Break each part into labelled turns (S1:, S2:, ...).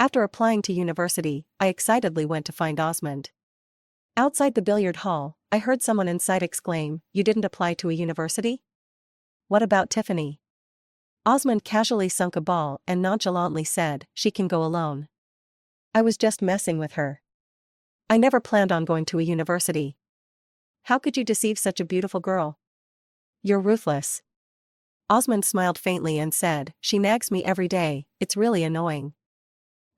S1: After applying to university, I excitedly went to find Osmond. Outside the billiard hall, I heard someone inside exclaim, "You didn't apply to a university? What about Tiffany?" Osmond casually sunk a ball and nonchalantly said, "She can go alone. I was just messing with her. I never planned on going to a university." "How could you deceive such a beautiful girl? You're ruthless." Osmond smiled faintly and said, "She nags me every day, it's really annoying."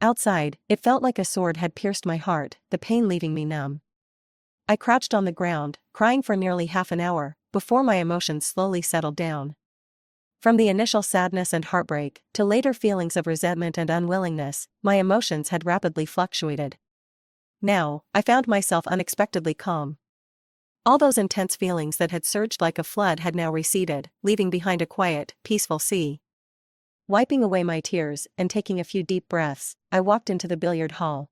S1: Outside, it felt like a sword had pierced my heart, the pain leaving me numb. I crouched on the ground, crying for nearly half an hour, before my emotions slowly settled down. From the initial sadness and heartbreak, to later feelings of resentment and unwillingness, my emotions had rapidly fluctuated. Now, I found myself unexpectedly calm. All those intense feelings that had surged like a flood had now receded, leaving behind a quiet, peaceful sea. Wiping away my tears and taking a few deep breaths, I walked into the billiard hall.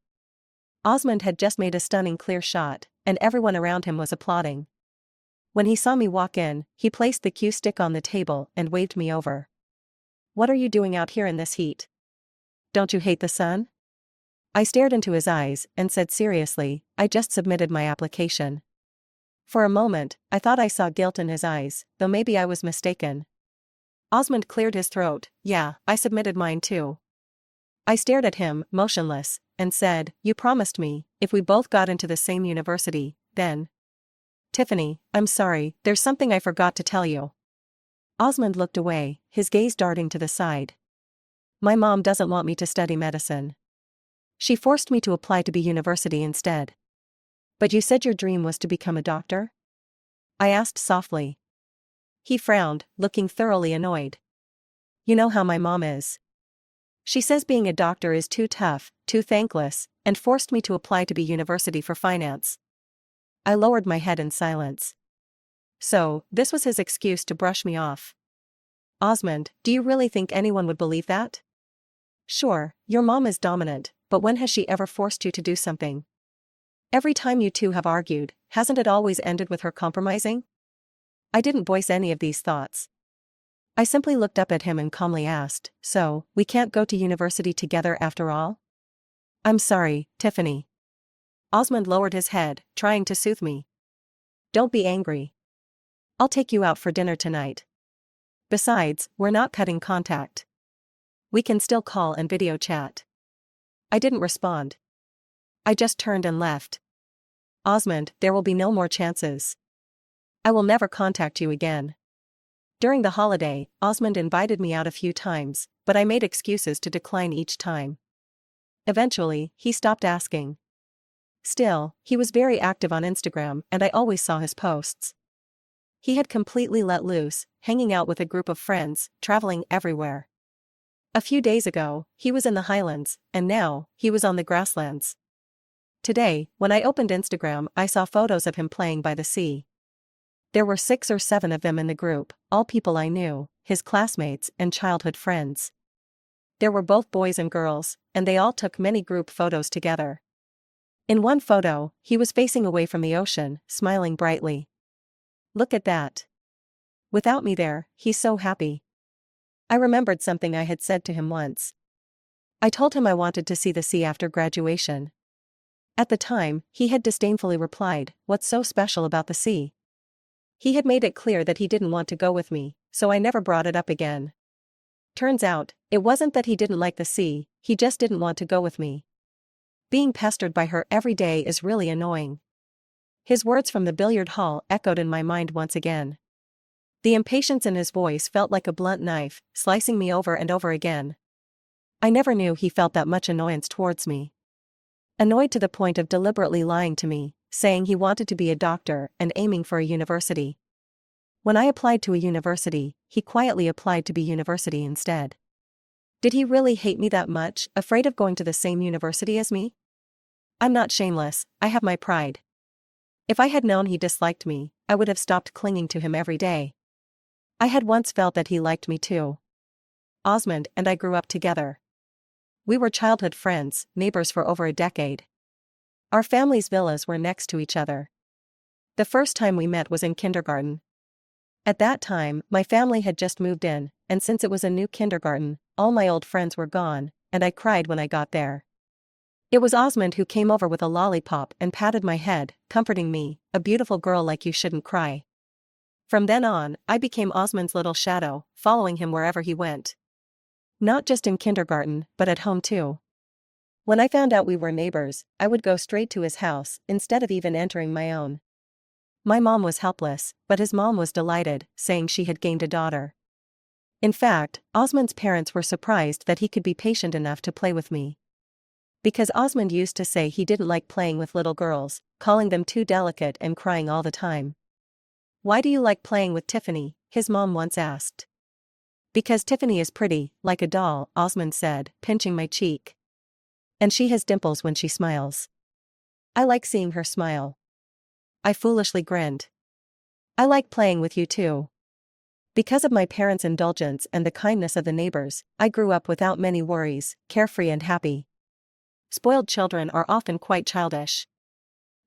S1: Osmond had just made a stunning clear shot, and everyone around him was applauding. When he saw me walk in, he placed the cue stick on the table and waved me over. "What are you doing out here in this heat? Don't you hate the sun?" I stared into his eyes and said seriously, "I just submitted my application." For a moment, I thought I saw guilt in his eyes, though maybe I was mistaken. Osmond cleared his throat. "Yeah, I submitted mine too." I stared at him, motionless, and said, "You promised me, if we both got into the same university, then—" "Tiffany, I'm sorry, there's something I forgot to tell you." Osmond looked away, his gaze darting to the side. "My mom doesn't want me to study medicine. She forced me to apply to be university instead." "But you said your dream was to become a doctor?" I asked softly. He frowned, looking thoroughly annoyed. "You know how my mom is. She says being a doctor is too tough, too thankless, and forced me to apply to be university for finance." I lowered my head in silence. So, this was his excuse to brush me off. "Osmond, do you really think anyone would believe that? Sure, your mom is dominant, but when has she ever forced you to do something? Every time you two have argued, hasn't it always ended with her compromising?" I didn't voice any of these thoughts. I simply looked up at him and calmly asked, "So, we can't go to university together after all?" "I'm sorry, Tiffany." Osmond lowered his head, trying to soothe me. "Don't be angry. I'll take you out for dinner tonight. Besides, we're not cutting contact. We can still call and video chat." I didn't respond. I just turned and left. "Osmond, there will be no more chances. I will never contact you again." During the holiday, Osmond invited me out a few times, but I made excuses to decline each time. Eventually, he stopped asking. Still, he was very active on Instagram and I always saw his posts. He had completely let loose, hanging out with a group of friends, traveling everywhere. A few days ago, he was in the Highlands, and now, he was on the grasslands. Today, when I opened Instagram, I saw photos of him playing by the sea. There were 6 or 7 of them in the group, all people I knew, his classmates and childhood friends. There were both boys and girls, and they all took many group photos together. In one photo, he was facing away from the ocean, smiling brightly. "Look at that. Without me there, he's so happy." I remembered something I had said to him once. I told him I wanted to see the sea after graduation. At the time, he had disdainfully replied, "What's so special about the sea?" He had made it clear that he didn't want to go with me, so I never brought it up again. Turns out, it wasn't that he didn't like the sea, he just didn't want to go with me. Being pestered by her every day is really annoying. His words from the billiard hall echoed in my mind once again. The impatience in his voice felt like a blunt knife, slicing me over and over again. I never knew he felt that much annoyance towards me. Annoyed to the point of deliberately lying to me, saying he wanted to be a doctor and aiming for a university. When I applied to a university, he quietly applied to be university instead. Did he really hate me that much, afraid of going to the same university as me? I'm not shameless, I have my pride. If I had known he disliked me, I would have stopped clinging to him every day. I had once felt that he liked me too. Osmond and I grew up together. We were childhood friends, neighbors for over a decade. Our families' villas were next to each other. The first time we met was in kindergarten. At that time, my family had just moved in, and since it was a new kindergarten, all my old friends were gone, and I cried when I got there. It was Osmond who came over with a lollipop and patted my head, comforting me, "A beautiful girl like you shouldn't cry." From then on, I became Osmond's little shadow, following him wherever he went. Not just in kindergarten, but at home too. When I found out we were neighbors, I would go straight to his house, instead of even entering my own. My mom was helpless, but his mom was delighted, saying she had gained a daughter. In fact, Osmond's parents were surprised that he could be patient enough to play with me. Because Osmond used to say he didn't like playing with little girls, calling them too delicate and crying all the time. "Why do you like playing with Tiffany?" his mom once asked. "Because Tiffany is pretty, like a doll," Osmond said, pinching my cheek. "And she has dimples when she smiles. I like seeing her smile." I foolishly grinned. "I like playing with you too." Because of my parents' indulgence and the kindness of the neighbors, I grew up without many worries, carefree and happy. Spoiled children are often quite childish.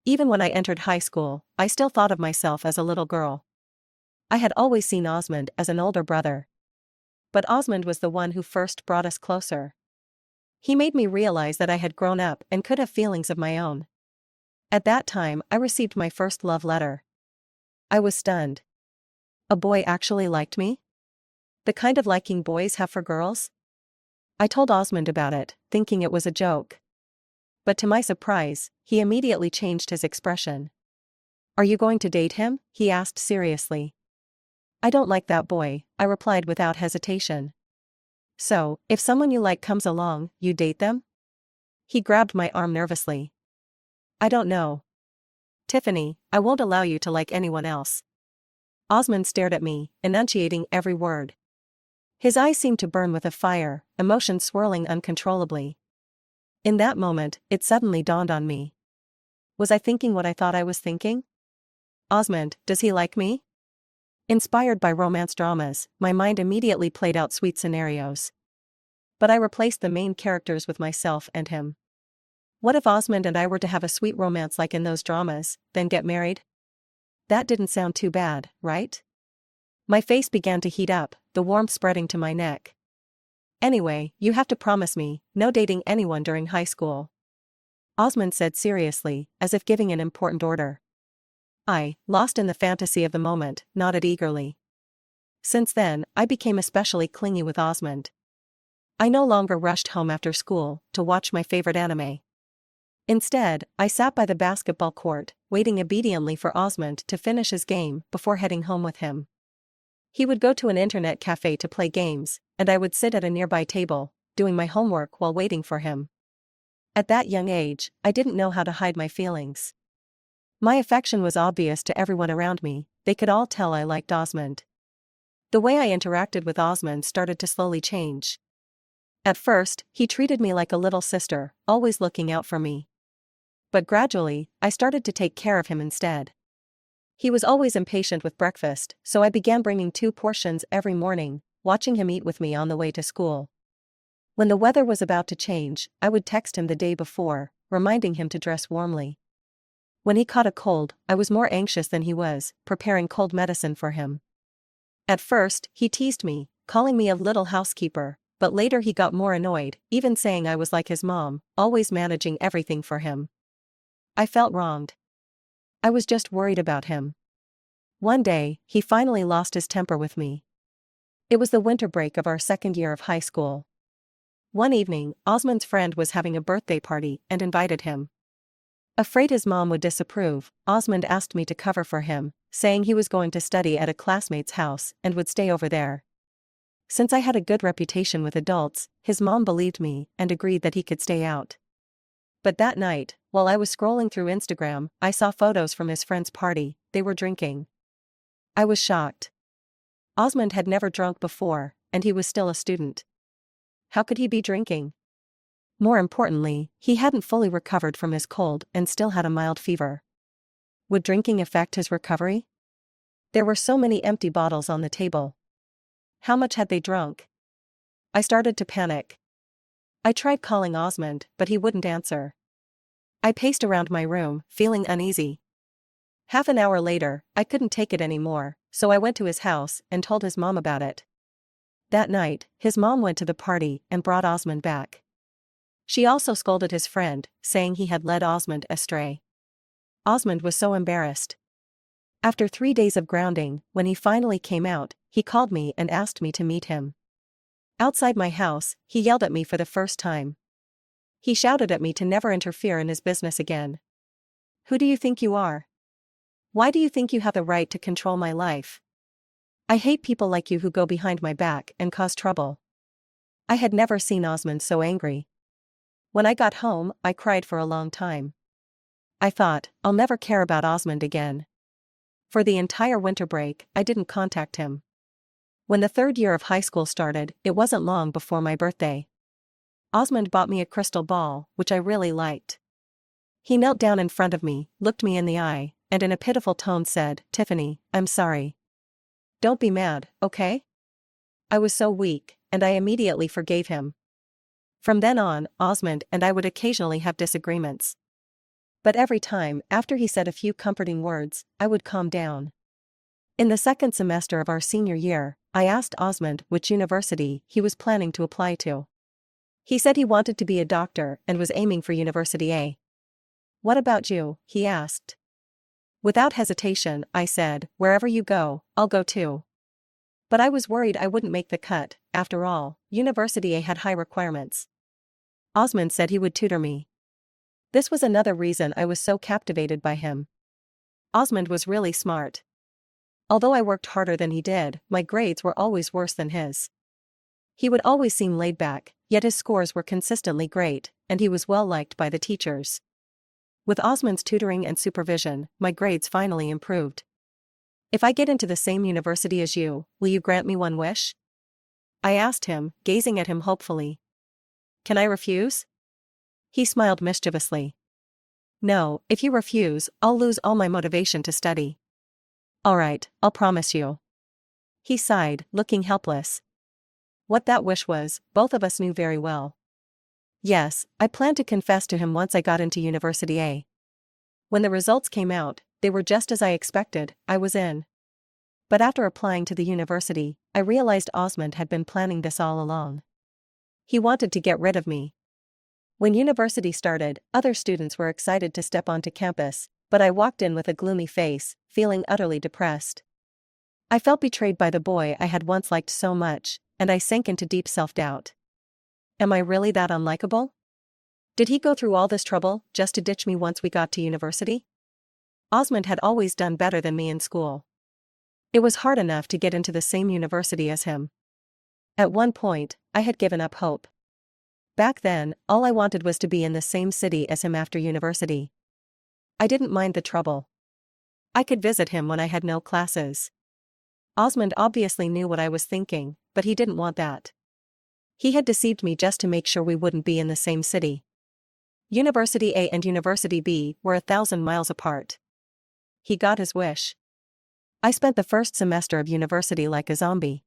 S1: Even when I entered high school, I still thought of myself as a little girl. I had always seen Osmond as an older brother. But Osmond was the one who first brought us closer. He made me realize that I had grown up and could have feelings of my own. At that time, I received my first love letter. I was stunned. A boy actually liked me? The kind of liking boys have for girls? I told Osmond about it, thinking it was a joke. But to my surprise, he immediately changed his expression. "Are you going to date him?" he asked seriously. "I don't like that boy," I replied without hesitation. "So, if someone you like comes along, you date them?" He grabbed my arm nervously. "I don't know. Tiffany, I won't allow you to like anyone else." Osmond stared at me, enunciating every word. His eyes seemed to burn with a fire, emotions swirling uncontrollably. In that moment, it suddenly dawned on me. Was I thinking what I thought I was thinking? Osmond, does he like me? Inspired by romance dramas, my mind immediately played out sweet scenarios. But I replaced the main characters with myself and him. What if Osmond and I were to have a sweet romance like in those dramas, then get married? That didn't sound too bad, right? My face began to heat up, the warmth spreading to my neck. "Anyway, you have to promise me, no dating anyone during high school," Osmond said seriously, as if giving an important order. I, lost in the fantasy of the moment, nodded eagerly. Since then, I became especially clingy with Osmond. I no longer rushed home after school to watch my favorite anime. Instead, I sat by the basketball court, waiting obediently for Osmond to finish his game before heading home with him. He would go to an internet cafe to play games, and I would sit at a nearby table, doing my homework while waiting for him. At that young age, I didn't know how to hide my feelings. My affection was obvious to everyone around me, they could all tell I liked Osmond. The way I interacted with Osmond started to slowly change. At first, he treated me like a little sister, always looking out for me. But gradually, I started to take care of him instead. He was always impatient with breakfast, so I began bringing 2 portions every morning, watching him eat with me on the way to school. When the weather was about to change, I would text him the day before, reminding him to dress warmly. When he caught a cold, I was more anxious than he was, preparing cold medicine for him. At first, he teased me, calling me a little housekeeper, but later he got more annoyed, even saying I was like his mom, always managing everything for him. I felt wronged. I was just worried about him. One day, he finally lost his temper with me. It was the winter break of our second year of high school. One evening, Osmond's friend was having a birthday party and invited him. Afraid his mom would disapprove, Osmond asked me to cover for him, saying he was going to study at a classmate's house and would stay over there. Since I had a good reputation with adults, his mom believed me and agreed that he could stay out. But that night, while I was scrolling through Instagram, I saw photos from his friend's party. They were drinking. I was shocked. Osmond had never drunk before, and he was still a student. How could he be drinking? More importantly, he hadn't fully recovered from his cold and still had a mild fever. Would drinking affect his recovery? There were so many empty bottles on the table. How much had they drunk? I started to panic. I tried calling Osmond, but he wouldn't answer. I paced around my room, feeling uneasy. Half an hour later, I couldn't take it anymore, so I went to his house and told his mom about it. That night, his mom went to the party and brought Osmond back. She also scolded his friend, saying he had led Osmond astray. Osmond was so embarrassed. After 3 days of grounding, when he finally came out, he called me and asked me to meet him. Outside my house, he yelled at me for the first time. He shouted at me to never interfere in his business again. "Who do you think you are? Why do you think you have the right to control my life? I hate people like you who go behind my back and cause trouble." I had never seen Osmond so angry. When I got home, I cried for a long time. I thought, I'll never care about Osmond again. For the entire winter break, I didn't contact him. When the third year of high school started, it wasn't long before my birthday. Osmond bought me a crystal ball, which I really liked. He knelt down in front of me, looked me in the eye, and in a pitiful tone said, "Tiffany, I'm sorry. Don't be mad, okay?" I was so weak, and I immediately forgave him. From then on, Osmond and I would occasionally have disagreements. But every time, after he said a few comforting words, I would calm down. In the second semester of our senior year, I asked Osmond which university he was planning to apply to. He said he wanted to be a doctor and was aiming for University A. "What about you?" he asked. Without hesitation, I said, "Wherever you go, I'll go too." But I was worried I wouldn't make the cut. After all, University A had high requirements. Osmond said he would tutor me. This was another reason I was so captivated by him. Osmond was really smart. Although I worked harder than he did, my grades were always worse than his. He would always seem laid back, yet his scores were consistently great, and he was well liked by the teachers. With Osmond's tutoring and supervision, my grades finally improved. "If I get into the same university as you, will you grant me one wish?" I asked him, gazing at him hopefully. "Can I refuse?" He smiled mischievously. "No, if you refuse, I'll lose all my motivation to study." "All right, I'll promise you." He sighed, looking helpless. What that wish was, both of us knew very well. Yes, I planned to confess to him once I got into University A. When the results came out, they were just as I expected. I was in. But after applying to the university, I realized Osmond had been planning this all along. He wanted to get rid of me. When university started, other students were excited to step onto campus, but I walked in with a gloomy face, feeling utterly depressed. I felt betrayed by the boy I had once liked so much, and I sank into deep self-doubt. Am I really that unlikable? Did he go through all this trouble just to ditch me once we got to university? Osmond had always done better than me in school. It was hard enough to get into the same university as him. At one point, I had given up hope. Back then, all I wanted was to be in the same city as him after university. I didn't mind the trouble. I could visit him when I had no classes. Osmond obviously knew what I was thinking, but he didn't want that. He had deceived me just to make sure we wouldn't be in the same city. University A and University B were 1,000 miles apart. He got his wish. I spent the first semester of university like a zombie.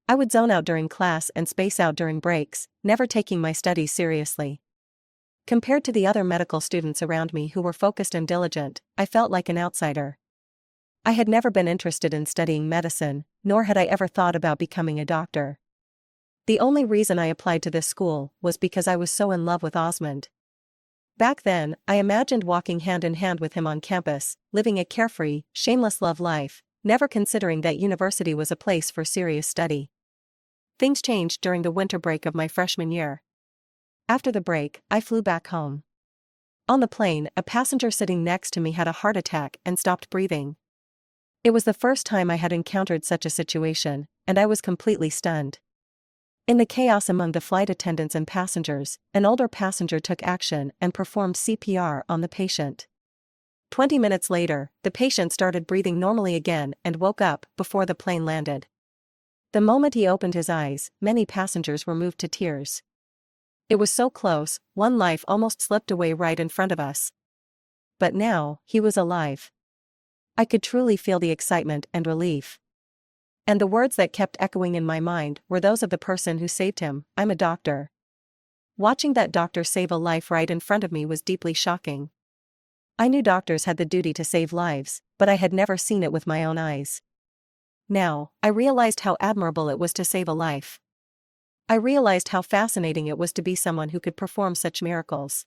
S1: I would zone out during class and space out during breaks, never taking my studies seriously. Compared to the other medical students around me who were focused and diligent, I felt like an outsider. I had never been interested in studying medicine, nor had I ever thought about becoming a doctor. The only reason I applied to this school was because I was so in love with Osmond. Back then, I imagined walking hand in hand with him on campus, living a carefree, shameless love life, never considering that university was a place for serious study. Things changed during the winter break of my freshman year. After the break, I flew back home. On the plane, a passenger sitting next to me had a heart attack and stopped breathing. It was the first time I had encountered such a situation, and I was completely stunned. In the chaos among the flight attendants and passengers, an older passenger took action and performed CPR on the patient. 20 minutes later, the patient started breathing normally again and woke up before the plane landed. The moment he opened his eyes, many passengers were moved to tears. It was so close, one life almost slipped away right in front of us. But now, he was alive. I could truly feel the excitement and relief. And the words that kept echoing in my mind were those of the person who saved him. "I'm a doctor." Watching that doctor save a life right in front of me was deeply shocking. I knew doctors had the duty to save lives, but I had never seen it with my own eyes. Now, I realized how admirable it was to save a life. I realized how fascinating it was to be someone who could perform such miracles.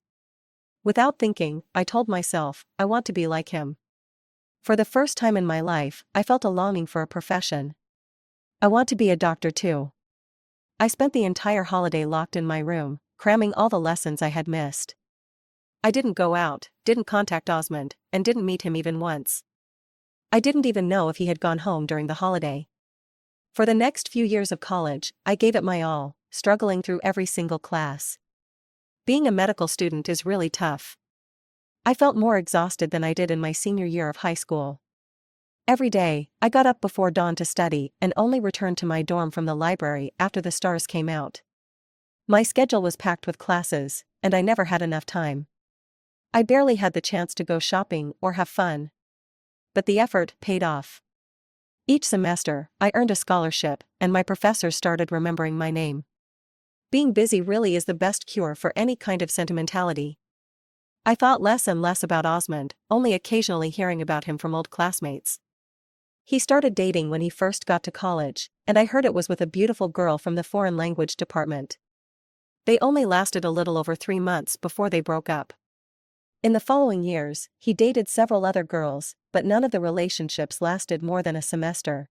S1: Without thinking, I told myself, I want to be like him. For the first time in my life, I felt a longing for a profession. I want to be a doctor too. I spent the entire holiday locked in my room, cramming all the lessons I had missed. I didn't go out, didn't contact Osmond, and didn't meet him even once. I didn't even know if he had gone home during the holiday. For the next few years of college, I gave it my all, struggling through every single class. Being a medical student is really tough. I felt more exhausted than I did in my senior year of high school. Every day, I got up before dawn to study and only returned to my dorm from the library after the stars came out. My schedule was packed with classes, and I never had enough time. I barely had the chance to go shopping or have fun. But the effort paid off. Each semester, I earned a scholarship, and my professors started remembering my name. Being busy really is the best cure for any kind of sentimentality. I thought less and less about Osmond, only occasionally hearing about him from old classmates. He started dating when he first got to college, and I heard it was with a beautiful girl from the foreign language department. They only lasted a little over 3 months before they broke up. In the following years, he dated several other girls, but none of the relationships lasted more than a semester.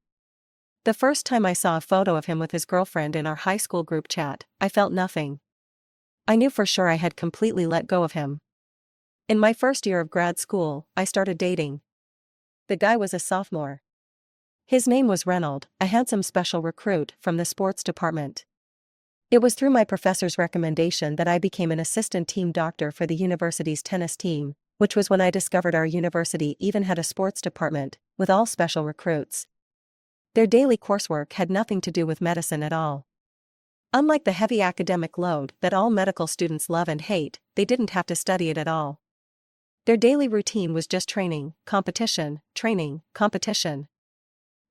S1: The first time I saw a photo of him with his girlfriend in our high school group chat, I felt nothing. I knew for sure I had completely let go of him. In my first year of grad school, I started dating. The guy was a sophomore. His name was Reynold, a handsome special recruit from the sports department. It was through my professor's recommendation that I became an assistant team doctor for the university's tennis team, which was when I discovered our university even had a sports department, with all special recruits. Their daily coursework had nothing to do with medicine at all. Unlike the heavy academic load that all medical students love and hate, they didn't have to study it at all. Their daily routine was just training, competition, training, competition.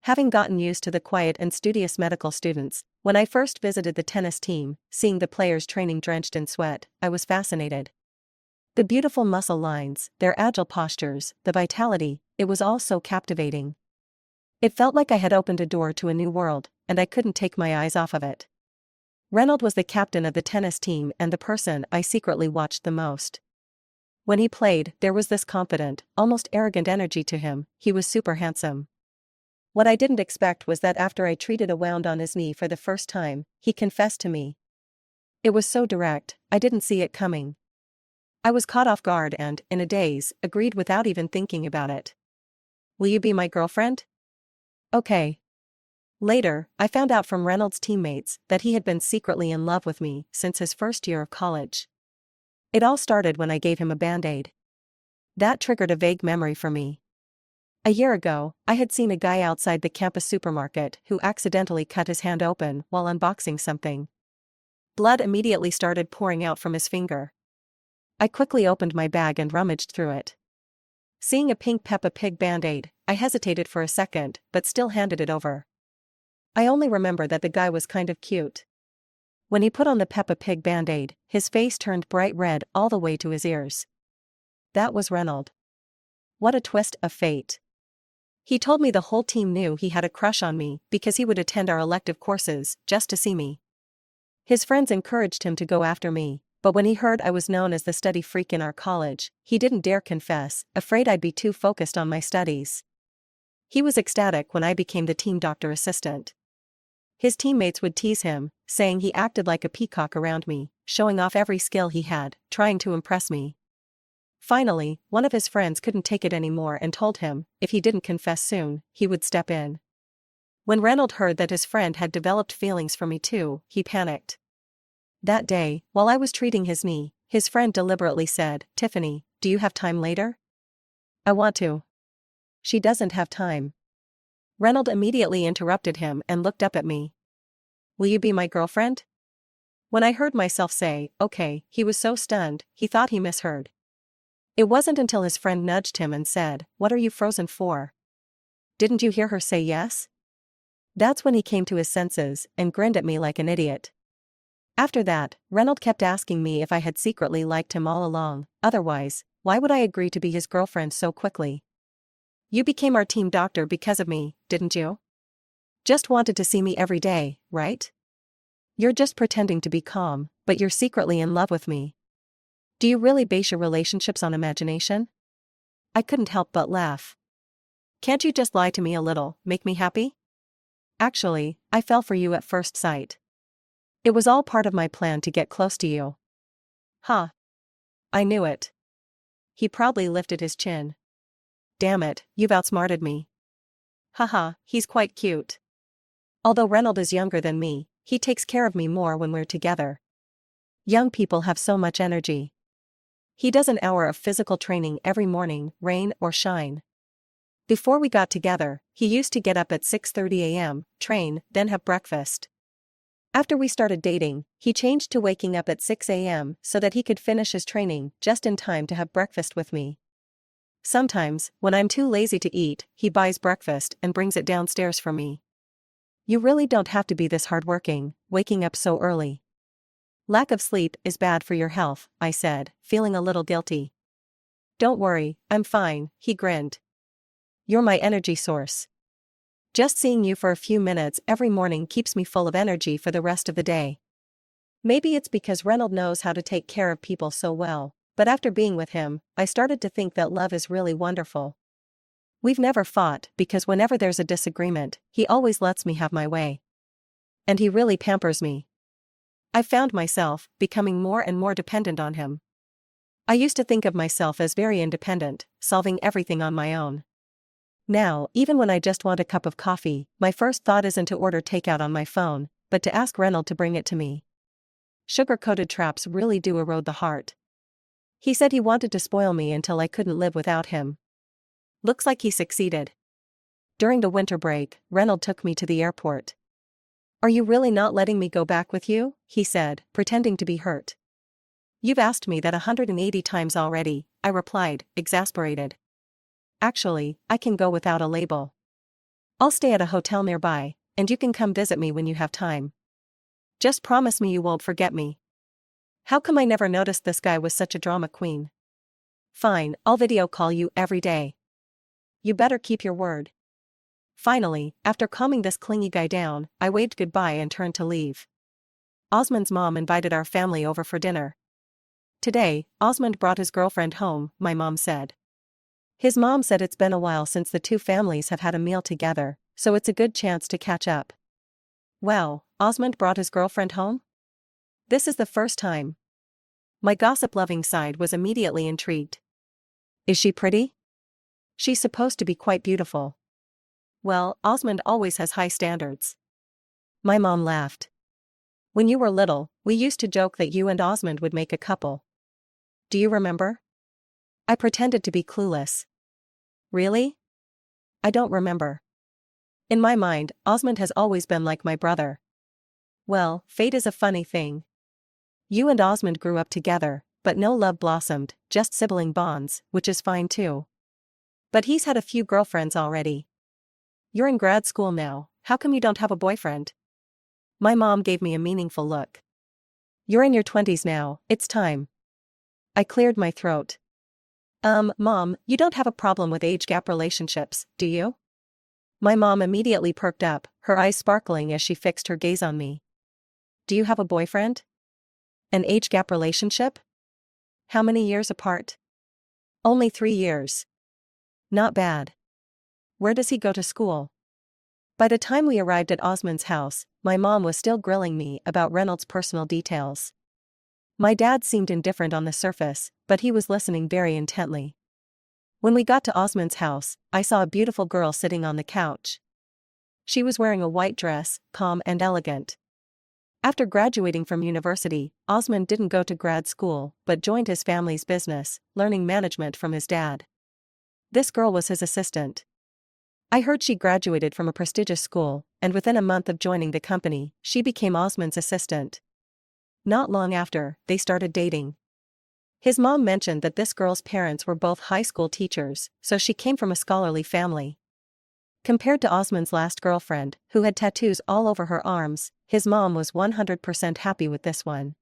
S1: Having gotten used to the quiet and studious medical students, when I first visited the tennis team, seeing the players training drenched in sweat, I was fascinated. The beautiful muscle lines, their agile postures, the vitality, it was all so captivating. It felt like I had opened a door to a new world, and I couldn't take my eyes off of it. Reynold was the captain of the tennis team and the person I secretly watched the most. When he played, there was this confident, almost arrogant energy to him. He was super handsome. What I didn't expect was that after I treated a wound on his knee for the first time, he confessed to me. It was so direct, I didn't see it coming. I was caught off guard and, in a daze, agreed without even thinking about it. Will you be my girlfriend? Okay. Later, I found out from Reynolds' teammates that he had been secretly in love with me since his first year of college. It all started when I gave him a Band-Aid. That triggered a vague memory for me. A year ago, I had seen a guy outside the campus supermarket who accidentally cut his hand open while unboxing something. Blood immediately started pouring out from his finger. I quickly opened my bag and rummaged through it. Seeing a pink Peppa Pig Band-Aid, I hesitated for a second, but still handed it over. I only remember that the guy was kind of cute. When he put on the Peppa Pig Band-Aid, his face turned bright red all the way to his ears. That was Reynold. What a twist of fate. He told me the whole team knew he had a crush on me because he would attend our elective courses just to see me. His friends encouraged him to go after me, but when he heard I was known as the study freak in our college, he didn't dare confess, afraid I'd be too focused on my studies. He was ecstatic when I became the team doctor assistant. His teammates would tease him, saying he acted like a peacock around me, showing off every skill he had, trying to impress me. Finally, one of his friends couldn't take it anymore and told him, if he didn't confess soon, he would step in. When Reynold heard that his friend had developed feelings for me too, he panicked. That day, while I was treating his knee, his friend deliberately said, "Tiffany, do you have time later?" "I want to." "She doesn't have time." Reynold immediately interrupted him and looked up at me. "Will you be my girlfriend?" When I heard myself say, "Okay," he was so stunned, he thought he misheard. It wasn't until his friend nudged him and said, "What are you frozen for? Didn't you hear her say yes?" That's when he came to his senses and grinned at me like an idiot. After that, Reynold kept asking me if I had secretly liked him all along. Otherwise, why would I agree to be his girlfriend so quickly? "You became our team doctor because of me, didn't you? Just wanted to see me every day, right?" You're just pretending to be calm, but you're secretly in love with me. Do you really base your relationships on imagination? I couldn't help but laugh. Can't you just lie to me a little, make me happy? Actually, I fell for you at first sight. It was all part of my plan to get close to you. Huh. I knew it. He proudly lifted his chin. Damn it, you've outsmarted me. Haha, he's quite cute. Although Reynold is younger than me, he takes care of me more when we're together. Young people have so much energy. He does an hour of physical training every morning, rain or shine. Before we got together, he used to get up at 6:30 a.m., train, then have breakfast. After we started dating, he changed to waking up at 6 a.m. so that he could finish his training just in time to have breakfast with me. Sometimes, when I'm too lazy to eat, he buys breakfast and brings it downstairs for me. You really don't have to be this hardworking, waking up so early. Lack of sleep is bad for your health, I said, feeling a little guilty. Don't worry, I'm fine, he grinned. You're my energy source. Just seeing you for a few minutes every morning keeps me full of energy for the rest of the day. Maybe it's because Reynold knows how to take care of people so well, but after being with him, I started to think that love is really wonderful. We've never fought because whenever there's a disagreement, he always lets me have my way. And he really pampers me. I found myself becoming more and more dependent on him. I used to think of myself as very independent, solving everything on my own. Now, even when I just want a cup of coffee, my first thought isn't to order takeout on my phone, but to ask Reynold to bring it to me. Sugar-coated traps really do erode the heart. He said he wanted to spoil me until I couldn't live without him. Looks like he succeeded. During the winter break, Reynold took me to the airport. Are you really not letting me go back with you? He said, pretending to be hurt. You've asked me that 180 times already, I replied, exasperated. Actually, I can go without a label. I'll stay at a hotel nearby, and you can come visit me when you have time. Just promise me you won't forget me. How come I never noticed this guy was such a drama queen? Fine, I'll video call you every day. You better keep your word. Finally, after calming this clingy guy down, I waved goodbye and turned to leave. Osmond's mom invited our family over for dinner. Today, Osmond brought his girlfriend home, my mom said. His mom said it's been a while since the two families have had a meal together, so it's a good chance to catch up. Wow, Osmond brought his girlfriend home? This is the first time. My gossip-loving side was immediately intrigued. Is she pretty? She's supposed to be quite beautiful. Well, Osmond always has high standards. My mom laughed. When you were little, we used to joke that you and Osmond would make a couple. Do you remember? I pretended to be clueless. Really? I don't remember. In my mind, Osmond has always been like my brother. Well, fate is a funny thing. You and Osmond grew up together, but no love blossomed, just sibling bonds, which is fine too. But he's had a few girlfriends already. You're in grad school now, how come you don't have a boyfriend? My mom gave me a meaningful look. You're in your 20s now, it's time. I cleared my throat. Mom, you don't have a problem with age gap relationships, do you? My mom immediately perked up, her eyes sparkling as she fixed her gaze on me. Do you have a boyfriend? An age gap relationship? How many years apart? Only 3 years. Not bad. Where does he go to school? By the time we arrived at Osmond's house, my mom was still grilling me about Reynolds' personal details. My dad seemed indifferent on the surface, but he was listening very intently. When we got to Osmond's house, I saw a beautiful girl sitting on the couch. She was wearing a white dress, calm and elegant. After graduating from university, Osmond didn't go to grad school, but joined his family's business, learning management from his dad. This girl was his assistant. I heard she graduated from a prestigious school, and within a month of joining the company, she became Osmond's assistant. Not long after, they started dating. His mom mentioned that this girl's parents were both high school teachers, so she came from a scholarly family. Compared to Osmond's last girlfriend, who had tattoos all over her arms, his mom was 100% happy with this one.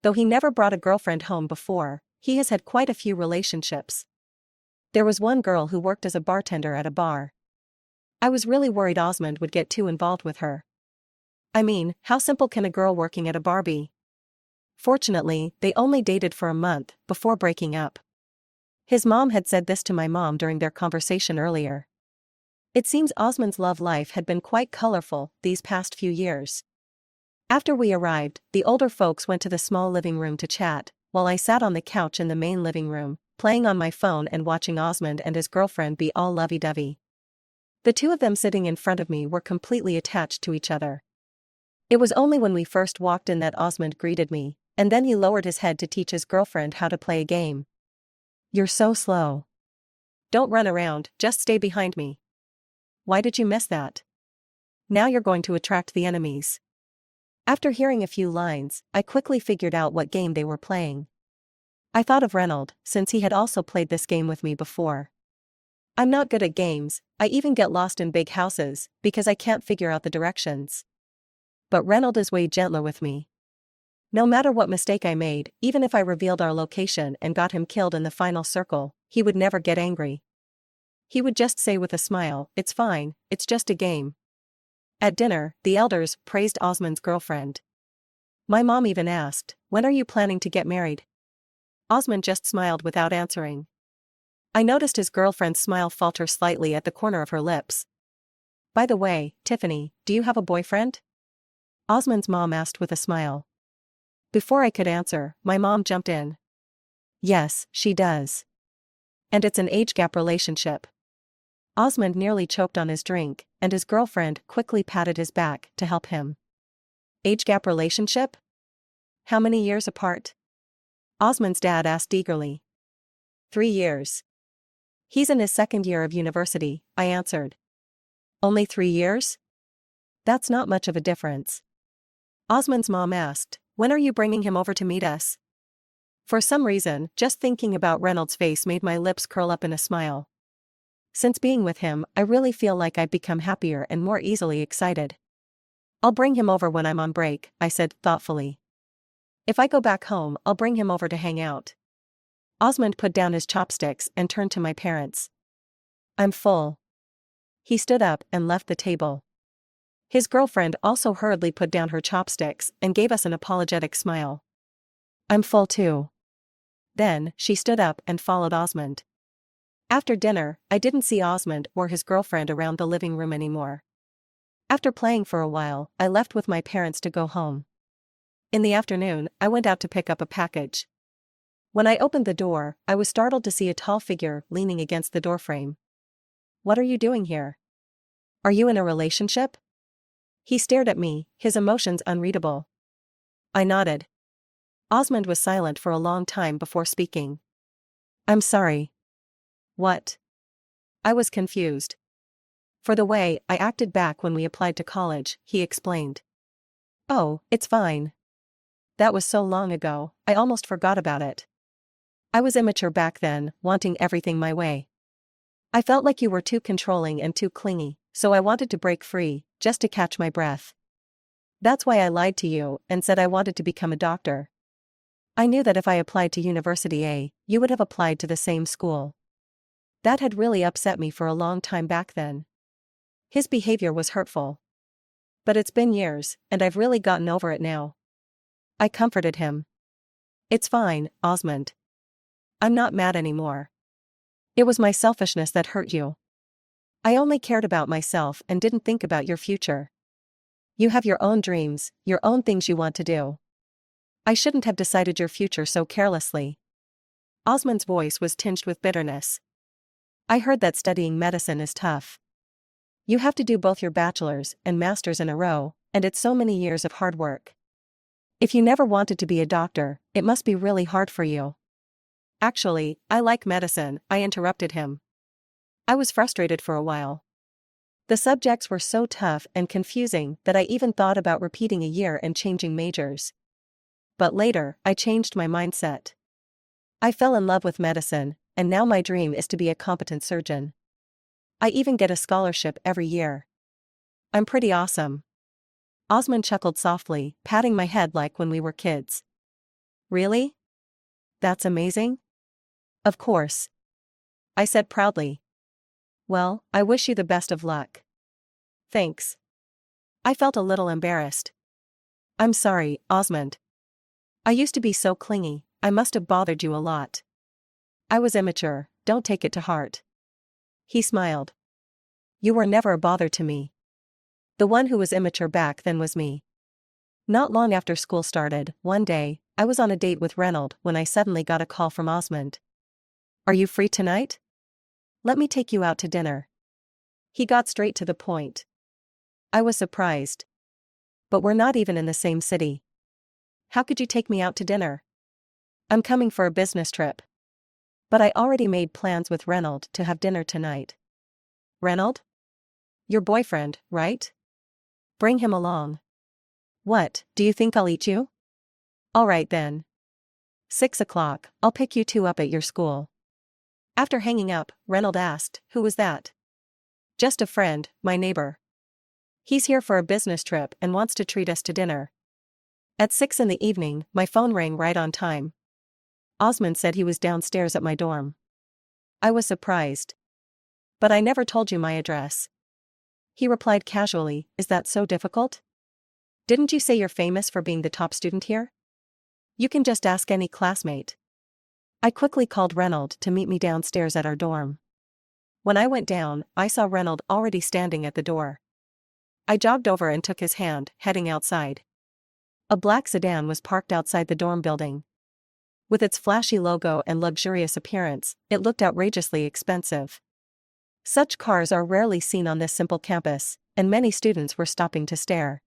S1: Though he never brought a girlfriend home before, he has had quite a few relationships. There was one girl who worked as a bartender at a bar. I was really worried Osmond would get too involved with her. I mean, how simple can a girl working at a bar be? Fortunately, they only dated for a month before breaking up. His mom had said this to my mom during their conversation earlier. It seems Osman's love life had been quite colorful these past few years. After we arrived, the older folks went to the small living room to chat, while I sat on the couch in the main living room, playing on my phone and watching Osmond and his girlfriend be all lovey-dovey. The two of them sitting in front of me were completely attached to each other. It was only when we first walked in that Osmond greeted me, and then he lowered his head to teach his girlfriend how to play a game. "You're so slow. Don't run around, just stay behind me." "Why did you miss that? Now you're going to attract the enemies." After hearing a few lines, I quickly figured out what game they were playing. I thought of Reynold, since he had also played this game with me before. I'm not good at games, I even get lost in big houses, because I can't figure out the directions. But Reynold is way gentler with me. No matter what mistake I made, even if I revealed our location and got him killed in the final circle, he would never get angry. He would just say with a smile, "It's fine, it's just a game." At dinner, the elders praised Osman's girlfriend. My mom even asked, "When are you planning to get married?" Osmond just smiled without answering. I noticed his girlfriend's smile falter slightly at the corner of her lips. "By the way, Tiffany, do you have a boyfriend?" Osmond's mom asked with a smile. Before I could answer, my mom jumped in. "Yes, she does. And it's an age gap relationship." Osmond nearly choked on his drink, and his girlfriend quickly patted his back to help him. "Age gap relationship? How many years apart?" Osmond's dad asked eagerly. 3 years. He's in his second year of university, I answered. Only 3 years? That's not much of a difference. Osmond's mom asked, "When are you bringing him over to meet us?" For some reason, just thinking about Reynolds' face made my lips curl up in a smile. Since being with him, I really feel like I've become happier and more easily excited. "I'll bring him over when I'm on break," I said thoughtfully. "If I go back home, I'll bring him over to hang out." Osmond put down his chopsticks and turned to my parents. "I'm full." He stood up and left the table. His girlfriend also hurriedly put down her chopsticks and gave us an apologetic smile. "I'm full too." Then, she stood up and followed Osmond. After dinner, I didn't see Osmond or his girlfriend around the living room anymore. After playing for a while, I left with my parents to go home. In the afternoon, I went out to pick up a package. When I opened the door, I was startled to see a tall figure leaning against the doorframe. "What are you doing here? Are you in a relationship?" He stared at me, his emotions unreadable. I nodded. Osmond was silent for a long time before speaking. "I'm sorry." "What?" I was confused. "For the way I acted back when we applied to college," he explained. "Oh, it's fine. That was so long ago, I almost forgot about it. I was immature back then, wanting everything my way. I felt like you were too controlling and too clingy, so I wanted to break free, just to catch my breath. That's why I lied to you and said I wanted to become a doctor. I knew that if I applied to University A, you would have applied to the same school. That had really upset me for a long time back then. His behavior was hurtful. But it's been years, and I've really gotten over it now." I comforted him. "It's fine, Osmond. I'm not mad anymore. It was my selfishness that hurt you. I only cared about myself and didn't think about your future. You have your own dreams, your own things you want to do. I shouldn't have decided your future so carelessly." Osmond's voice was tinged with bitterness. "I heard that studying medicine is tough. You have to do both your bachelor's and master's in a row, and it's so many years of hard work. If you never wanted to be a doctor, it must be really hard for you." "Actually, I like medicine," I interrupted him. I was frustrated for a while. The subjects were so tough and confusing that I even thought about repeating a year and changing majors. But later, I changed my mindset. I fell in love with medicine, and now my dream is to be a competent surgeon. I even get a scholarship every year. I'm pretty awesome." Osmond chuckled softly, patting my head like when we were kids. "Really? That's amazing?" "Of course," I said proudly. "Well, I wish you the best of luck." "Thanks." I felt a little embarrassed. I'm sorry, Osmond. I used to be so clingy, I must have bothered you a lot. I was immature, don't take it to heart. He smiled. You were never a bother to me. The one who was immature back then was me. Not long after school started, one day, I was on a date with Reynold when I suddenly got a call from Osmond. Are you free tonight? Let me take you out to dinner. He got straight to the point. I was surprised. But we're not even in the same city. How could you take me out to dinner? I'm coming for a business trip. But I already made plans with Reynold to have dinner tonight. Reynold? Your boyfriend, right? Bring him along. What, do you think I'll eat you? All right then. 6 o'clock, I'll pick you two up at your school. After hanging up, Reynold asked, who was that? Just a friend, my neighbor. He's here for a business trip and wants to treat us to dinner. At 6 in the evening, my phone rang right on time. Osmond said he was downstairs at my dorm. I was surprised. But I never told you my address. He replied casually, is that so difficult? Didn't you say you're famous for being the top student here? You can just ask any classmate. I quickly called Reynold to meet me downstairs at our dorm. When I went down, I saw Reynold already standing at the door. I jogged over and took his hand, heading outside. A black sedan was parked outside the dorm building. With its flashy logo and luxurious appearance, it looked outrageously expensive. Such cars are rarely seen on this simple campus, and many students were stopping to stare.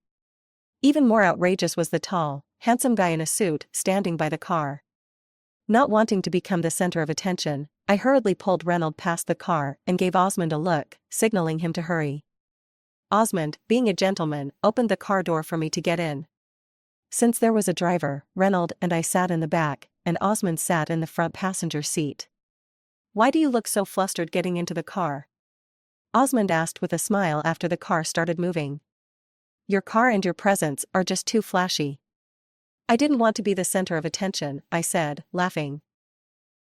S1: Even more outrageous was the tall, handsome guy in a suit standing by the car. Not wanting to become the center of attention, I hurriedly pulled Reynold past the car and gave Osmond a look, signaling him to hurry. Osmond, being a gentleman, opened the car door for me to get in. Since there was a driver, Reynold and I sat in the back, and Osmond sat in the front passenger seat. Why do you look so flustered getting into the car? Osmond asked with a smile after the car started moving. Your car and your presence are just too flashy. I didn't want to be the center of attention, I said, laughing.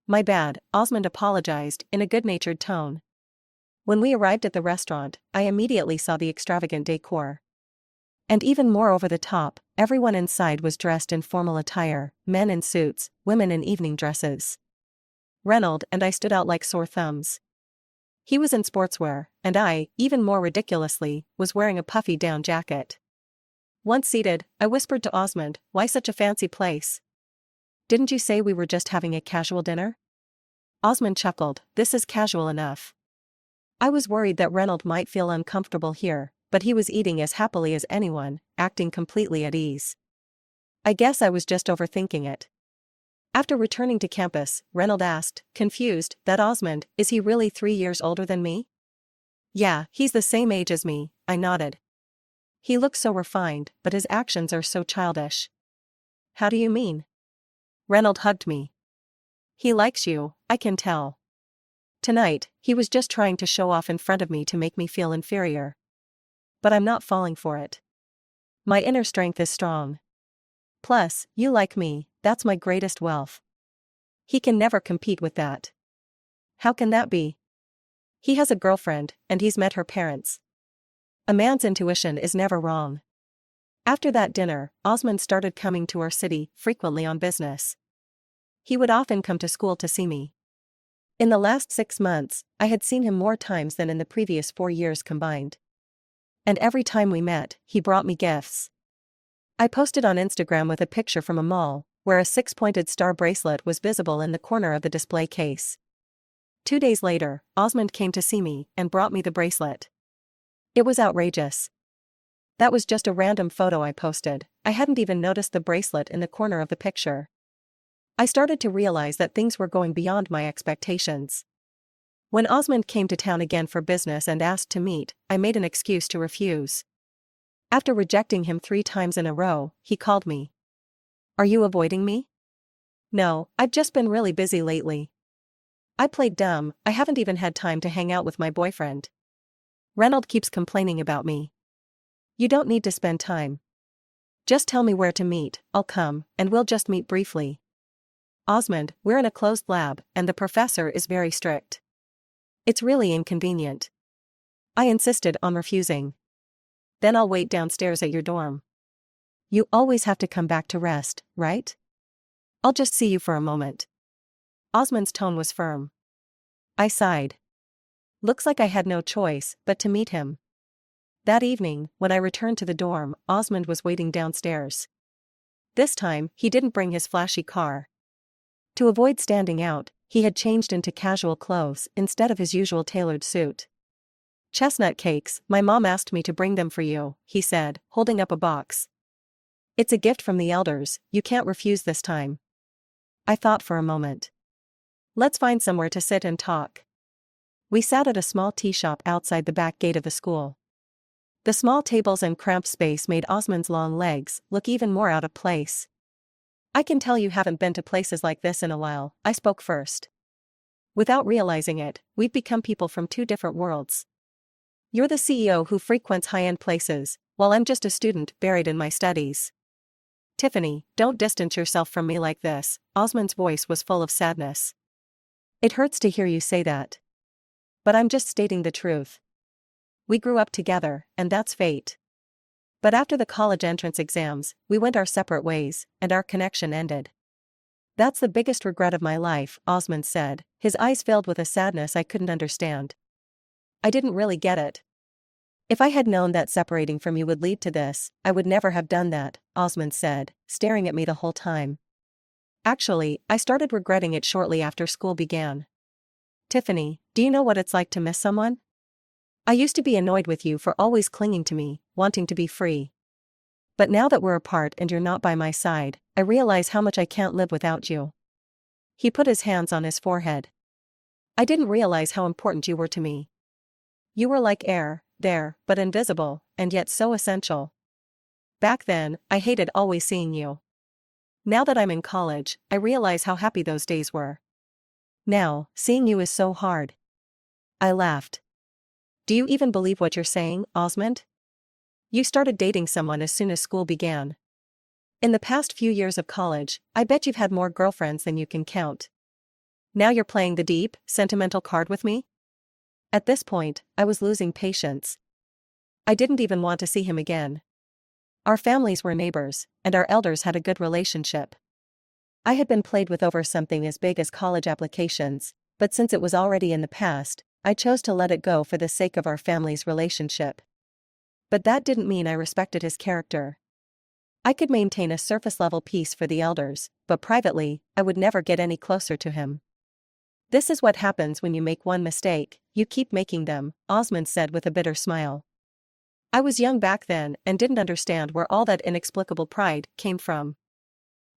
S1: My bad, Osmond apologized in a good-natured tone. When we arrived at the restaurant, I immediately saw the extravagant decor. And even more over the top, everyone inside was dressed in formal attire, men in suits, women in evening dresses. Reynold and I stood out like sore thumbs. He was in sportswear, and I, even more ridiculously, was wearing a puffy down jacket. Once seated, I whispered to Osmond, why such a fancy place? Didn't you say we were just having a casual dinner? Osmond chuckled, this is casual enough. I was worried that Reynold might feel uncomfortable here, but he was eating as happily as anyone, acting completely at ease. I guess I was just overthinking it. After returning to campus, Reynold asked, confused, that Osmond, is he really 3 years older than me? Yeah, he's the same age as me, I nodded. He looks so refined, but his actions are so childish. How do you mean? Reynold hugged me. He likes you, I can tell. Tonight, he was just trying to show off in front of me to make me feel inferior. But I'm not falling for it. My inner strength is strong. Plus, you like me, that's my greatest wealth. He can never compete with that. How can that be? He has a girlfriend, and he's met her parents. A man's intuition is never wrong. After that dinner, Osmond started coming to our city frequently on business. He would often come to school to see me. In the last 6 months, I had seen him more times than in the previous 4 years combined. And every time we met, he brought me gifts. I posted on Instagram with a picture from a mall, where a 6-pointed star bracelet was visible in the corner of the display case. 2 days later, Osmond came to see me and brought me the bracelet. It was outrageous. That was just a random photo I posted, I hadn't even noticed the bracelet in the corner of the picture. I started to realize that things were going beyond my expectations. When Osmond came to town again for business and asked to meet, I made an excuse to refuse. After rejecting him 3 times in a row, he called me. Are you avoiding me? No, I've just been really busy lately. I played dumb, I haven't even had time to hang out with my boyfriend. Reynold keeps complaining about me. You don't need to spend time. Just tell me where to meet, I'll come, and we'll just meet briefly. Osmond, we're in a closed lab, and the professor is very strict. It's really inconvenient. I insisted on refusing. Then I'll wait downstairs at your dorm. You always have to come back to rest, right? I'll just see you for a moment. Osmond's tone was firm. I sighed. Looks like I had no choice but to meet him. That evening, when I returned to the dorm, Osmond was waiting downstairs. This time, he didn't bring his flashy car. To avoid standing out, he had changed into casual clothes instead of his usual tailored suit. Chestnut cakes, my mom asked me to bring them for you, he said, holding up a box. It's a gift from the elders, you can't refuse this time. I thought for a moment. Let's find somewhere to sit and talk. We sat at a small tea shop outside the back gate of the school. The small tables and cramped space made Osmond's long legs look even more out of place. I can tell you haven't been to places like this in a while, I spoke first. Without realizing it, we've become people from two different worlds. You're the CEO who frequents high-end places, while I'm just a student buried in my studies. Tiffany, don't distance yourself from me like this, Osmond's voice was full of sadness. It hurts to hear you say that. But I'm just stating the truth. We grew up together, and that's fate. But after the college entrance exams, we went our separate ways, and our connection ended. That's the biggest regret of my life, Osmond said, his eyes filled with a sadness I couldn't understand. I didn't really get it. If I had known that separating from you would lead to this, I would never have done that, Osmond said, staring at me the whole time. Actually, I started regretting it shortly after school began. Tiffany, do you know what it's like to miss someone? I used to be annoyed with you for always clinging to me, wanting to be free. But now that we're apart and you're not by my side, I realize how much I can't live without you. He put his hands on his forehead. I didn't realize how important you were to me. You were like air, there, but invisible, and yet so essential. Back then, I hated always seeing you. Now that I'm in college, I realize how happy those days were. Now, seeing you is so hard. I laughed. Do you even believe what you're saying, Osmond? You started dating someone as soon as school began. In the past few years of college, I bet you've had more girlfriends than you can count. Now you're playing the deep, sentimental card with me? At this point, I was losing patience. I didn't even want to see him again. Our families were neighbors, and our elders had a good relationship. I had been played with over something as big as college applications, but since it was already in the past, I chose to let it go for the sake of our family's relationship. But that didn't mean I respected his character. I could maintain a surface-level peace for the elders, but privately, I would never get any closer to him. This is what happens when you make one mistake, you keep making them, Osmond said with a bitter smile. I was young back then and didn't understand where all that inexplicable pride came from.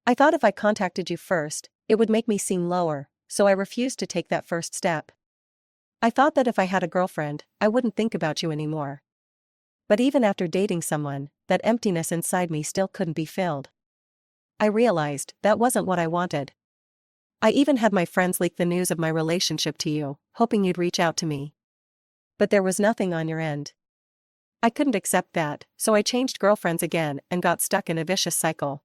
S1: I thought if I contacted you first, it would make me seem lower, so I refused to take that first step. I thought that if I had a girlfriend, I wouldn't think about you anymore. But even after dating someone, that emptiness inside me still couldn't be filled. I realized that wasn't what I wanted. I even had my friends leak the news of my relationship to you, hoping you'd reach out to me. But there was nothing on your end. I couldn't accept that, so I changed girlfriends again and got stuck in a vicious cycle.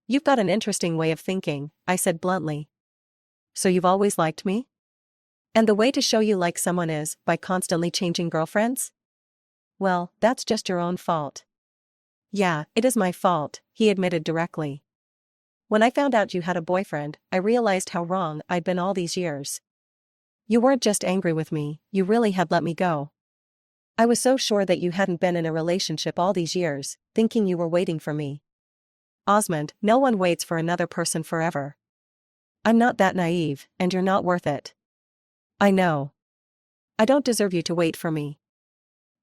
S1: You've got an interesting way of thinking, I said bluntly. So you've always liked me? And the way to show you like someone is by constantly changing girlfriends? Well, that's just your own fault. Yeah, it is my fault, he admitted directly. When I found out you had a boyfriend, I realized how wrong I'd been all these years. You weren't just angry with me, you really had let me go. I was so sure that you hadn't been in a relationship all these years, thinking you were waiting for me. Osmond, no one waits for another person forever. I'm not that naive, and you're not worth it. I know. I don't deserve you to wait for me.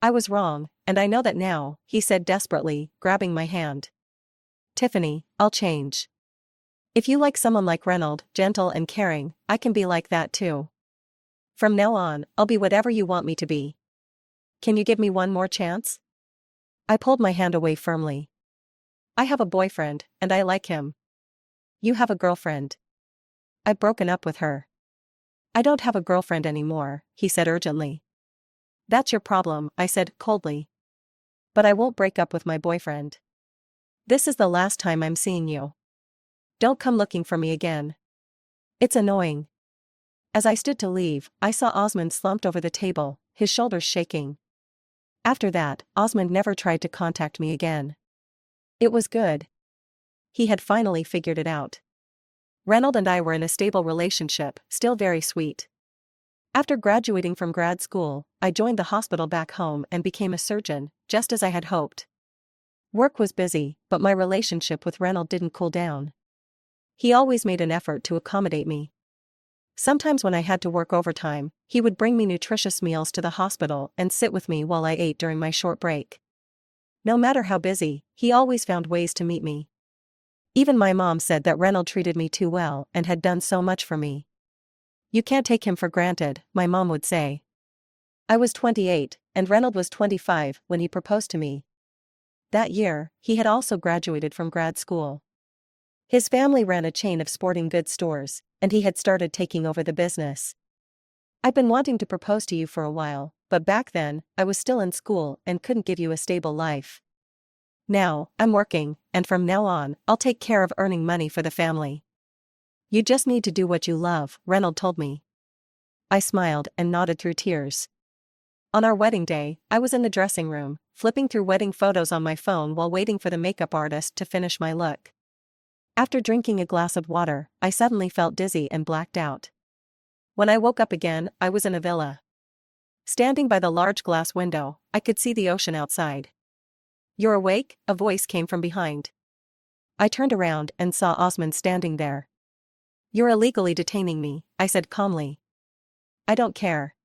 S1: I was wrong, and I know that now, he said desperately, grabbing my hand. Tiffany, I'll change. If you like someone like Reynolds, gentle and caring, I can be like that too. From now on, I'll be whatever you want me to be. Can you give me one more chance? I pulled my hand away firmly. I have a boyfriend, and I like him. You have a girlfriend. I've broken up with her. I don't have a girlfriend anymore, he said urgently. That's your problem, I said coldly. But I won't break up with my boyfriend. This is the last time I'm seeing you. Don't come looking for me again. It's annoying. As I stood to leave, I saw Osmond slumped over the table, his shoulders shaking. After that, Osmond never tried to contact me again. It was good. He had finally figured it out. Reynold and I were in a stable relationship, still very sweet. After graduating from grad school, I joined the hospital back home and became a surgeon, just as I had hoped. Work was busy, but my relationship with Reynold didn't cool down. He always made an effort to accommodate me. Sometimes when I had to work overtime, he would bring me nutritious meals to the hospital and sit with me while I ate during my short break. No matter how busy, he always found ways to meet me. Even my mom said that Reynold treated me too well and had done so much for me. "You can't take him for granted," my mom would say. I was 28, and Reynold was 25 when he proposed to me. That year, he had also graduated from grad school. His family ran a chain of sporting goods stores, and he had started taking over the business. "I've been wanting to propose to you for a while, but back then, I was still in school and couldn't give you a stable life. Now, I'm working, and from now on, I'll take care of earning money for the family. You just need to do what you love," Reynold told me. I smiled and nodded through tears. On our wedding day, I was in the dressing room, flipping through wedding photos on my phone while waiting for the makeup artist to finish my look. After drinking a glass of water, I suddenly felt dizzy and blacked out. When I woke up again, I was in a villa. Standing by the large glass window, I could see the ocean outside. "You're awake?" a voice came from behind. I turned around and saw Osmond standing there. "You're illegally detaining me," I said calmly. "I don't care.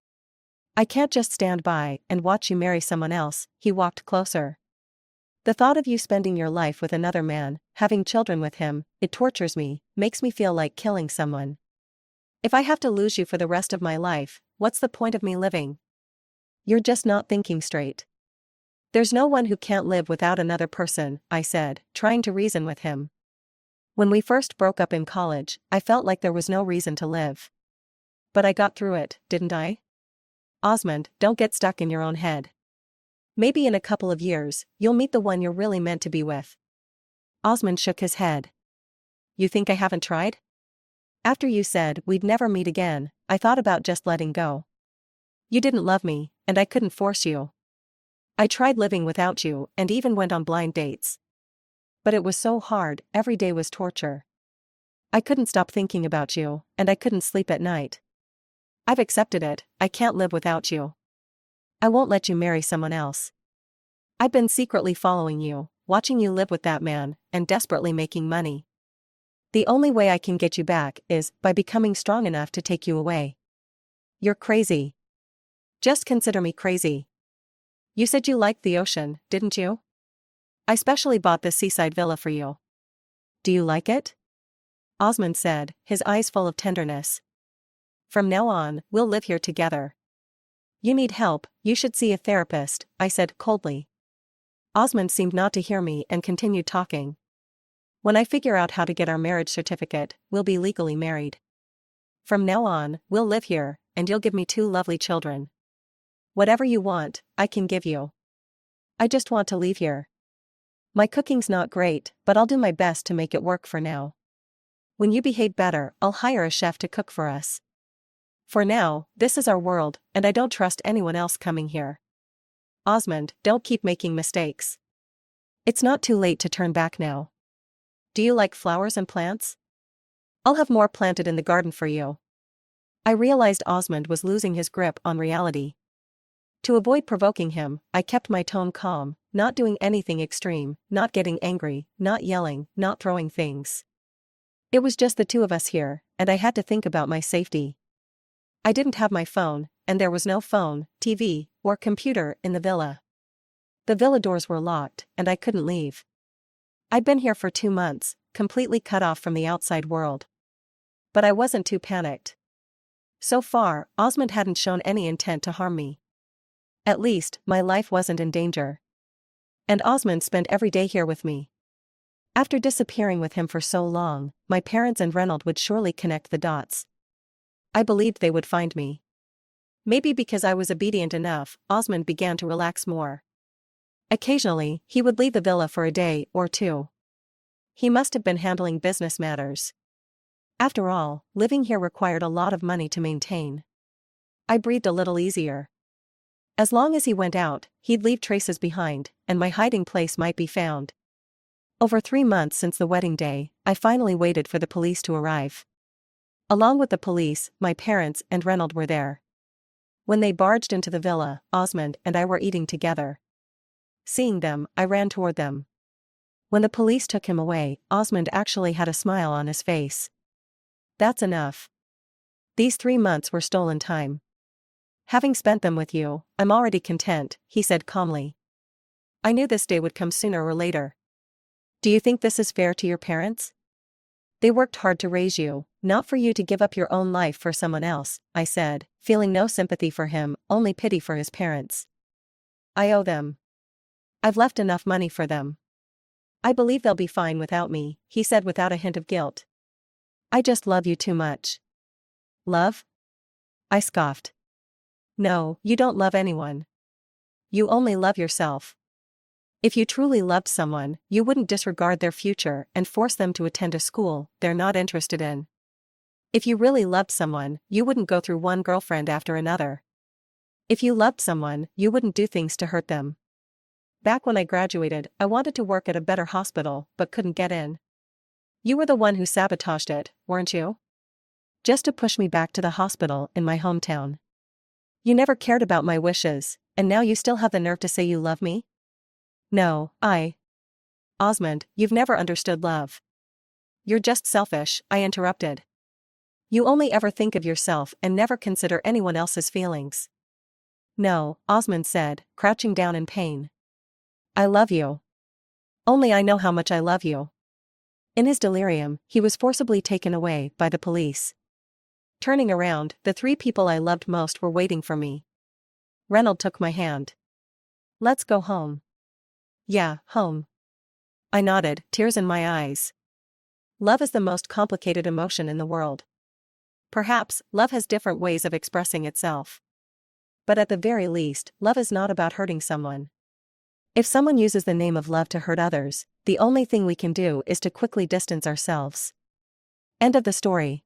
S1: I can't just stand by and watch you marry someone else." He walked closer. "The thought of you spending your life with another man, having children with him, it tortures me, makes me feel like killing someone. If I have to lose you for the rest of my life, what's the point of me living? You're just not thinking straight. There's no one who can't live without another person," I said, trying to reason with him. "When we first broke up in college, I felt like there was no reason to live. But I got through it, didn't I? Osmond, don't get stuck in your own head. Maybe in a couple of years, you'll meet the one you're really meant to be with." Osmond shook his head. "You think I haven't tried? After you said we'd never meet again, I thought about just letting go. You didn't love me, and I couldn't force you. I tried living without you and even went on blind dates. But it was so hard, every day was torture. I couldn't stop thinking about you, and I couldn't sleep at night. I've accepted it, I can't live without you. I won't let you marry someone else. I've been secretly following you, watching you live with that man, and desperately making money. The only way I can get you back is by becoming strong enough to take you away. You're crazy. Just consider me crazy. You said you liked the ocean, didn't you? I specially bought this seaside villa for you. Do you like it?" Osmond said, his eyes full of tenderness. "From now on, we'll live here together. You need help, you should see a therapist," I said coldly. Osmond seemed not to hear me and continued talking. "When I figure out how to get our marriage certificate, we'll be legally married. From now on, we'll live here, and you'll give me 2 lovely children. Whatever you want, I can give you. I just want to leave here. My cooking's not great, but I'll do my best to make it work for now. When you behave better, I'll hire a chef to cook for us. For now, this is our world, and I don't trust anyone else coming here. Osmond, don't keep making mistakes. It's not too late to turn back now. Do you like flowers and plants? I'll have more planted in the garden for you." I realized Osmond was losing his grip on reality. To avoid provoking him, I kept my tone calm, not doing anything extreme, not getting angry, not yelling, not throwing things. It was just the 2 of us here, and I had to think about my safety. I didn't have my phone, and there was no phone, TV, or computer in the villa. The villa doors were locked, and I couldn't leave. I'd been here for 2 months, completely cut off from the outside world. But I wasn't too panicked. So far, Osmond hadn't shown any intent to harm me. At least, my life wasn't in danger. And Osmond spent every day here with me. After disappearing with him for so long, my parents and Reynold would surely connect the dots. I believed they would find me. Maybe because I was obedient enough, Osmond began to relax more. Occasionally, he would leave the villa for a day or 2. He must have been handling business matters. After all, living here required a lot of money to maintain. I breathed a little easier. As long as he went out, he'd leave traces behind, and my hiding place might be found. Over 3 months since the wedding day, I finally waited for the police to arrive. Along with the police, my parents and Reynold were there. When they barged into the villa, Osmond and I were eating together. Seeing them, I ran toward them. When the police took him away, Osmond actually had a smile on his face. That's enough. These 3 months were stolen time. Having spent them with you, I'm already content, he said calmly. I knew this day would come sooner or later. Do you think this is fair to your parents? They worked hard to raise you, not for you to give up your own life for someone else, I said, feeling no sympathy for him, only pity for his parents. I owe them. I've left enough money for them. I believe they'll be fine without me, he said without a hint of guilt. I just love you too much. Love? I scoffed. No, you don't love anyone. You only love yourself. If you truly loved someone, you wouldn't disregard their future and force them to attend a school they're not interested in. If you really loved someone, you wouldn't go through one girlfriend after another. If you loved someone, you wouldn't do things to hurt them. Back when I graduated, I wanted to work at a better hospital, but couldn't get in. You were the one who sabotaged it, weren't you? Just to push me back to the hospital in my hometown. You never cared about my wishes, and now you still have the nerve to say you love me? No, Osmond, you've never understood love. You're just selfish, I interrupted. You only ever think of yourself and never consider anyone else's feelings. No, Osmond said, crouching down in pain. I love you. Only I know how much I love you. In his delirium, he was forcibly taken away by the police. Turning around, the 3 people I loved most were waiting for me. Reynold took my hand. Let's go home. Yeah, home. I nodded, tears in my eyes. Love is the most complicated emotion in the world. Perhaps, love has different ways of expressing itself. But at the very least, love is not about hurting someone. If someone uses the name of love to hurt others, the only thing we can do is to quickly distance ourselves. End of the story.